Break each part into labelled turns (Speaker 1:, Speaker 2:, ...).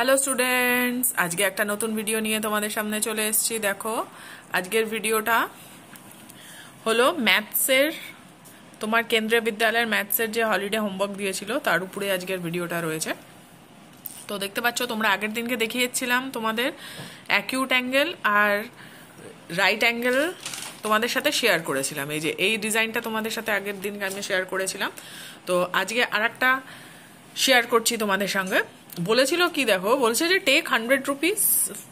Speaker 1: Hello students, আজকে একটা নতুন ভিডিও নিয়ে তোমাদের সামনে চলে এসেছি। দেখো, আজকের ভিডিওটা হলো ম্যাথসের, তোমার কেন্দ্রীয় বিদ্যালয়ের ম্যাথসের যে হলিডে হোমওয়ার্ক দিয়েছিল তার উপরে আজকের ভিডিওটা রয়েছে। তো দেখতে পাচ্ছ, তোমরা আগের দিনকে দেখিয়েছিলাম তোমাদের অ্যাকিউট অ্যাঙ্গেল আর রাইট অ্যাঙ্গেল তোমাদের সাথে শেয়ার করেছিলাম। এই যে এই ডিজাইনটা তোমাদের সাথে আগের দিনকে আমি শেয়ার করেছিলাম। তো আজকে আর একটা শেয়ার করছি তোমাদের সঙ্গে। বলেছিল কি, দেখো বলছে যে take 100 rupees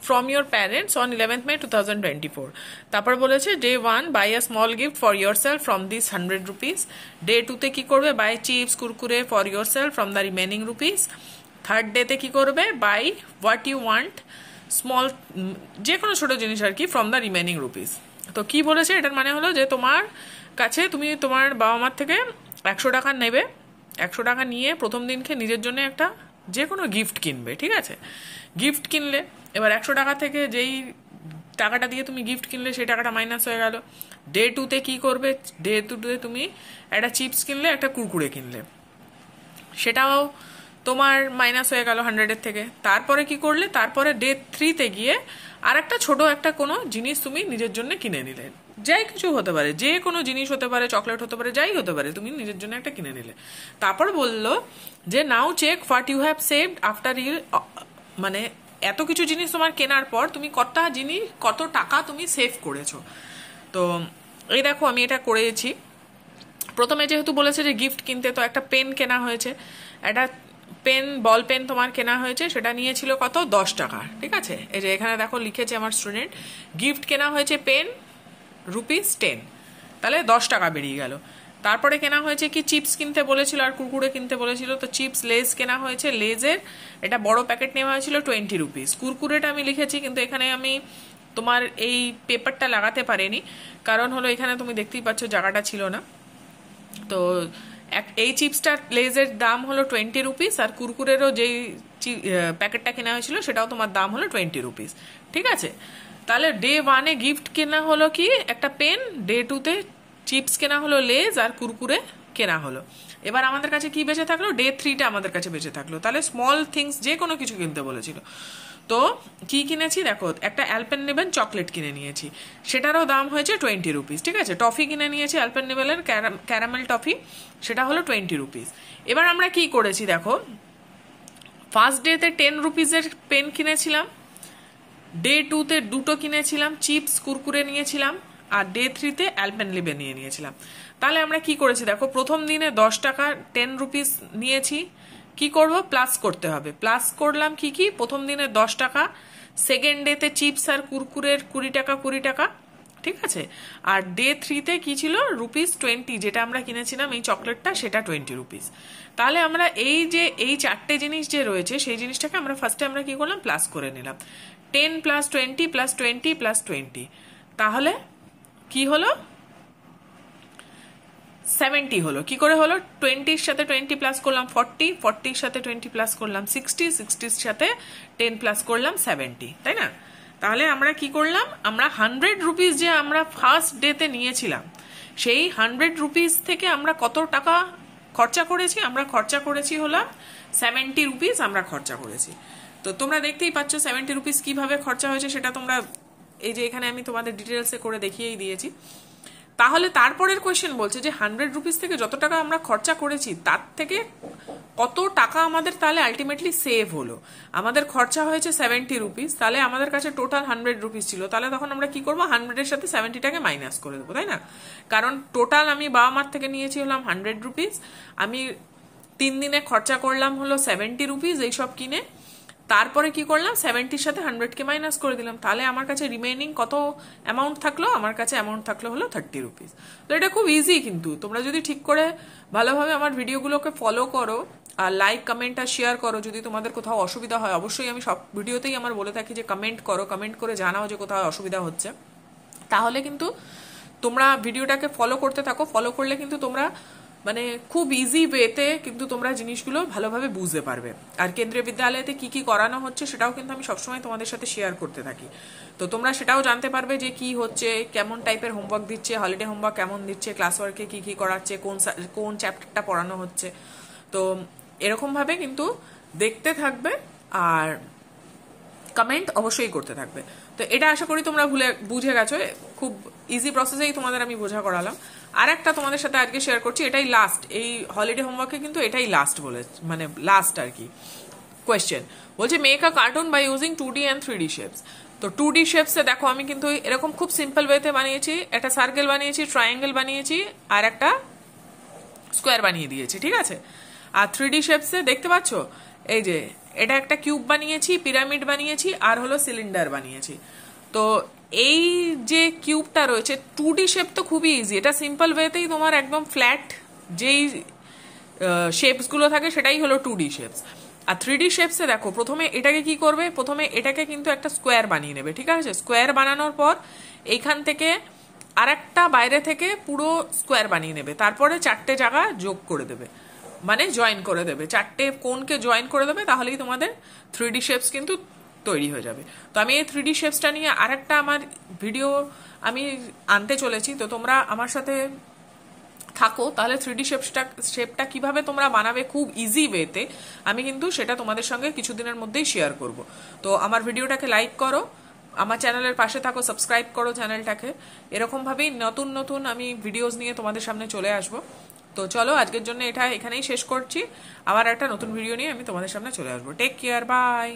Speaker 1: from your parents on 11th May 2024। তারপর বলেছে day 1 buy a small gift for yourself from this 100 rupees. Day 2তে কি করবে, buy chips Kurkure for yourself from the remaining rupees. Third ডেতে কি করবে, buy what you want small, যে কোনো ছোটো জিনিস আর কি, ফ্রম দ্য রিমেনিং রুপিস। তো কি বলেছে, এটার মানে হলো যে তোমার কাছে, তুমি তোমার বাবা মার থেকে 100 টাকা নেবে, 100 টাকা নিয়ে প্রথম দিনকে নিজের জন্য একটা যে কোনো গিফট কিনবে, ঠিক আছে? গিফট কিনলে এবার 100 টাকা থেকে যেই টাকাটা দিয়ে তুমি গিফট কিনলে সেই টাকাটা মাইনাস হয়ে গেল। ডে 2তে কি করবে, ডে 2তে তুমি একটা চিপস কিনলে, একটা কুরকুরে কিনলে, সেটাও তোমার মাইনাস হয়ে গেল 100-এর থেকে। তারপরে কি করলে, তারপরে ডে 3তে গিয়ে আর একটা ছোটো একটা কোনো জিনিস তুমি নিজের জন্য কিনে নিলে, যাই কিছু হতে পারে, যে কোনো জিনিস হতে পারে, চকলেট হতে পারে, যাই হতে পারে, তুমি নিজের জন্য একটা কিনে নিলে। তারপর বললো যে now check what you have saved after you, মানে এত কিছু জিনিস তোমার কেনার পর তুমি কত টাকা তুমি সেভ করেছো। তো এই দেখো, আমি এটা করেছি। প্রথমে যেহেতু বলেছে যে গিফট কিনতে, তো একটা পেন কেনা হয়েছে, একটা পেন, বল পেন তোমার কেনা হয়েছে, সেটা নিয়েছিল কত, 10 টাকা, ঠিক আছে? এই যে এখানে দেখো লিখেছে আমার স্টুডেন্ট, গিফট কেনা হয়েছে পেন ₹10, তাহলে 10 টাকা বেরিয়ে গেল। তারপরে কেনা হয়েছে কি, চিপস কিনতে বলেছিল আর কুরকুরে কিনতে বলেছিল, তো চিপস লেজ কেনা হয়েছে, লেজের এটা বড় প্যাকেট নেওয়া হয়েছিল 20 রুপিস। কুরকুরেটা আমি লিখেছি, কিন্তু এখানে আমি তোমার এই পেপারটা লাগাতে পারিনি, কারণ হলো এখানে তুমি দেখতেই পাচ্ছ জায়গাটা ছিল না। তো এই চিপসটার লেজের দাম হলো 20 রুপিস, আর কুরকুরেরও যেই প্যাকেটটা কেনা হয়েছিল সেটাও তোমার দাম হলো 20 রুপিস, ঠিক আছে? তাহলে ডে 1-এ গিফট কেনা হলো কি, একটা পেন, ডে 2-তে চিপস কেনা হলো লেজ, আর কুরকুরে কেনা হলো। এবার আমাদের কাছে কি বেঁচে থাকলো, ডে 3টা আমাদের কাছে বেঁচে থাকলো। তাহলে স্মল থিংস যে কোনো কিছু কিনতে বলেছিল। তো কি কিনেছি দেখো, একটা অ্যালপেনলিবে চকলেট কিনে নিয়েছি, সেটারও দাম হয়েছে 20 রুপিস, ঠিক আছে? টফি কিনে নিয়েছি অ্যালপেনলিবের ক্যারামেল টফি, সেটা হলো 20 রুপিস। এবার আমরা কি করেছি দেখো, ফার্স্ট ডেতে 10 রুপিসের পেন কিনেছিলাম, ডে 2তে দুটো কিনেছিলাম, চিপস কুরকুরে নিয়েছিলাম, আর ডে 3তে অ্যালপেনলিবে নিয়েছিলাম। তাহলে আমরা কি করেছি দেখো, প্রথম দিনে 10 টাকা 10 রুপিস নিয়েছি, কি করব, প্লাস করতে হবে। প্লাস করলাম কি কি, প্রথম দিনে 10 টাকা, সেকেন্ড ডেতে চিপস আর কুরকুরের 20 টাকা 20 টাকা, ঠিক আছে? আর ডে 3তে কি ছিল, ₹20, যেটা আমরা কিনেছিলাম এই চকলেটটা, সেটা 20 রুপিস। তাহলে আমরা এই যে এই চারটে জিনিস যে রয়েছে, সেই জিনিসটাকে আমরা ফার্স্টে আমরা কি করলাম, প্লাস করে নিলাম। 10 + 20 + 20 + 20, তাহলে কি হলো, 70 হলো। কি করে হলো, 20-র সাথে 20 প্লাস করলাম 40, 40-র সাথে 20 প্লাস করলাম 60, 60-র সাথে 10 প্লাস করলাম 70, তাই না? তাহলে আমরা কি করলাম, আমরা 100 রুপিস যে আমরা ফার্স্ট ডেতে নিয়েছিলাম, সেই 100 রুপিস থেকে আমরা কত টাকা খরচা করেছি, আমরা খরচা করেছি হলাম 70 রুপিস আমরা খরচা করেছি। তো তোমরা দেখতেই পাচ্ছ 70 রুপিস কিভাবে খরচা হয়েছে, সেটা তোমরা এই যে এখানে আমি তোমাদের ডিটেলসে করে দেখিয়েই দিয়েছি। তাহলে তারপরের কোয়েশ্চেন বলছে যে 100 রুপিস থেকে যত টাকা আমরা খরচা করেছি, তার থেকে কত টাকা আমাদের তাহলে আলটিমেটলি সেভ হলো। আমাদের খরচা হয়েছে 70 রুপিস, তাহলে আমাদের কাছে টোটাল 100 রুপিস ছিল। তাহলে তখন আমরা কি করবো, 100-এর সাথে 70টাকে মাইনাস করে দেবো, তাই না? কারণ টোটাল আমি বাবা মার থেকে নিয়েছি হলাম 100 রুপিস, আমি 3 দিনে খরচা করলাম হলো 70 রুপিস এইসব কিনে, তারপরে কি করলাম, 70-র সাথে 100কে মাইনাস করে দিলাম। তাহলে আমার কাছে রিমেইনিং কত অ্যামাউন্ট থাকলো, আমার কাছে অ্যামাউন্ট থাকলো হলো 30 রুপিস। তো এটা খুব ইজি, কিন্তু তোমরা যদি ঠিক করে ভালোভাবে আমার ভিডিওগুলোকে ফলো করো, আর লাইক কমেন্ট আর শেয়ার করো। যদি তোমাদের কোথাও অসুবিধা হয়, অবশ্যই আমি সব ভিডিওতেই আমার বলে থাকি যে কমেন্ট করো, কমেন্ট করে জানাও যে কোথাও অসুবিধা হচ্ছে। তাহলে কিন্তু তোমরা ভিডিওটাকে ফলো করতে থাকো, ফলো করলে কিন্তু তোমরা মানে খুব ইজি ওয়েতে কিন্তু তোমরা জিনিসগুলো ভালোভাবে বুঝতে পারবে। আর কেন্দ্রীয় বিদ্যালয়তে কি কি করানো হচ্ছে সেটাও কিন্তু আমি সবসময় তোমাদের সাথে শেয়ার করতে থাকি। তো তোমরা সেটাও জানতে পারবে যে কি হচ্ছে, কেমন টাইপের হোমওয়ার্ক দিচ্ছে, হলিডে হোমওয়ার্ক কেমন দিচ্ছে, ক্লাস ওয়ার্কে কি কি করাচ্ছে, কোন চ্যাপ্টারটা পড়ানো হচ্ছে। তো এরকমভাবে কিন্তু দেখতে থাকবে। আর কমেন্ট অবশ্যই করতে থাকবে। তো এটা আশা করি তোমরা বুঝে গেছো, খুব ইজি প্রসেসেই তোমাদের আমি বোঝা করালাম। আর একটা তোমাদের সাথে আজকে শেয়ার করছি, এটাই লাস্ট, এই হলিডে হোমওয়ার্কে কিন্তু এটাই লাস্ট বলে, মানে লাস্ট আর কি কোয়েশ্চেন। বলছে make a cartoon by using 2D and 3D shapes. তো 2D শেপসে দেখো আমি কিন্তু এরকম খুব সিম্পল ওয়েতে বানিয়েছি, একটা সার্কেল বানিয়েছি, ট্রায়াঙ্গেল বানিয়েছি, আর একটা স্কোয়ার বানিয়ে দিয়েছি, ঠিক আছে। আর 3D শেপসে দেখতে পাচ্ছ এই যে এটা একটা কিউব বানিয়েছি, পিরামিড বানিয়েছি, আর হলো সিলিন্ডার বানিয়েছি। তো এই যে কিউবটা রয়েছে 2D শেপ তো খুবই ইজি, এটা সিম্পল ওয়েতেই তোমার একদম ফ্ল্যাট যেই শেপসগুলো থাকে সেটাই হলো 2D শেপস। আর 3D শেপসে দেখো প্রথমে এটাকে কি করবে, প্রথমে এটাকে কিন্তু একটা স্কোয়ার বানিয়ে নেবে, ঠিক আছে। স্কোয়ার বানানোর পর এইখান থেকে আর একটা বাইরে থেকে পুরো স্কোয়ার বানিয়ে নেবে, তারপরে 4টে জায়গা যোগ করে দেবে, মানে জয়েন করে দেবে, 4টে কোণকে জয়েন করে দেবে, তাহলেই তোমাদের 3D শেপস কিন্তু তৈরি হয়ে যাবে। তো আমি এই 3D শেপসটা নিয়ে আরেকটা আমার ভিডিও আমি আনতে চলেছি, তো তোমরা আমার সাথে থাকো, তাহলে 3D শেপটা কিভাবে তোমরা বানাবে খুব ইজি ওয়েতে আমি কিন্তু সেটা তোমাদের সঙ্গে কিছুদিনের মধ্যেই শেয়ার করব। তো আমার ভিডিওটাকে লাইক করো, আমার চ্যানেলের পাশে থাকো, সাবস্ক্রাইব করো চ্যানেলটাকে। এরকমভাবেই নতুন নতুন আমি ভিডিওস নিয়ে তোমাদের সামনে চলে আসবো। তো চলো আজকের জন্য এটা এখানেই শেষ করছি, আবার একটা নতুন ভিডিও নিয়ে আমি তোমাদের সামনে চলে আসবো। Take care, by.